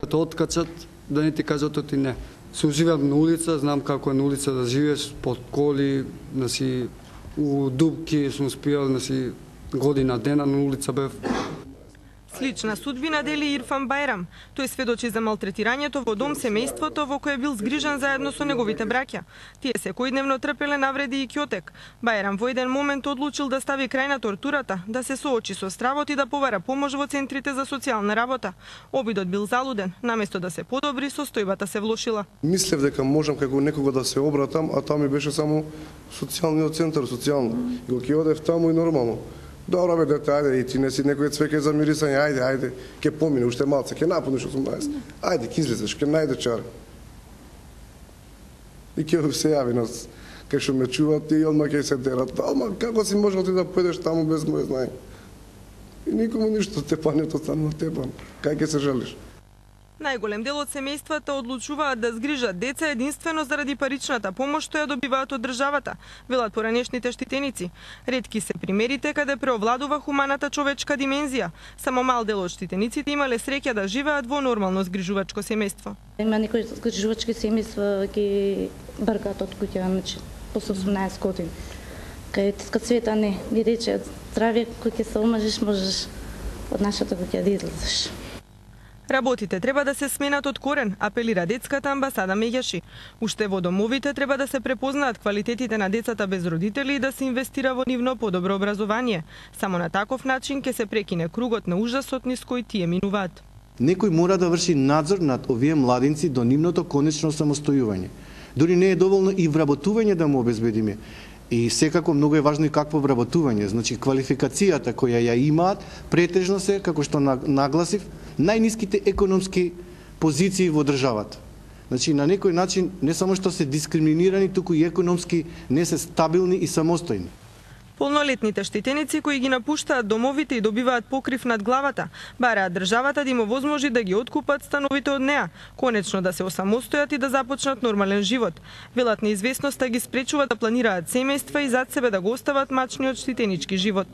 Тоа откачат да не ти кажат оти не. Се уживам на улица, знам како е на улица да живееш, под коли, у дупки сум спијал, година дена на улица бев. Слична судбина дели Ирфан Бајрам. Тој сведочи за малтретирањето во дом семејството во кој бил згрижан заедно со неговите браќа. Тие секојдневно трпеле навреди и ќотек. Бајрам во еден момент одлучил да стави крај на тортурата, да се соочи со стравот и да побара помош во центрите за социјална работа. Обидот бил залуден, наместо да се подобри, состојбата се влошила. Мислев дека можам како некого да се обратам, а таму ми беше само социјалниот центар, социјално. И го ќе одев таму и нормално. Добро бе, дете, ајде, и ти не си некој цвеќе за мирисање, ајде, ќе помине уште малце, ќе напунеш 18. Ајде, ќе излезеш, ќе најде чар. И ќе се јави нас, кај што ме чуват и одма ќе се дерат. Ама како си можел ти да појдеш таму без моје знаење? И никому ништо, тепањето стана тепан. Кај ќе се жалиш? Најголем дел од семејствата одлучуваат да згрижат деца единствено заради паричната помош што ја добиваат од државата, велат поранешните штитеници. Ретки се примерите каде преовладува хуманата човечка димензија. Само мал дел од штитениците имале среќа да живеат во нормално згрижувачко семејство. Има некои згрижувачки семејства ги бркаат од куќа, значи после 18 години. Кај тиска света не, ви рече здравје кој ќе се омажиш, можеш од нашата куќа да излезеш. Работите треба да се сменат од корен, апелира детската амбасада Меѓаши. Уште во домовите треба да се препознаат квалитетите на децата без родители и да се инвестира во нивно подобро образование. Само на таков начин ќе се прекине кругот на ужасот низ кој тие минуваат. Некој мора да врши надзор над овие младинци до нивното конечно самостојување. Дури не е доволно и вработување да му обезбедиме. И секако многу е важно и какво вработување, значи квалификацијата која ја имаат претежно се, како што нагласив, најниските економски позиции во државата. Значи на некој начин не само што се дискриминирани, туку и економски не се стабилни и самостојни. Полнолетните штитеници кои ги напуштаат домовите и добиваат покрив над главата, бараат државата да им овозможи да ги откупат становите од неа, конечно да се осамостојат и да започнат нормален живот. Велат неизвестноста ги спречува да планираат семејства и зад себе да го остават мачниот штитенички живот.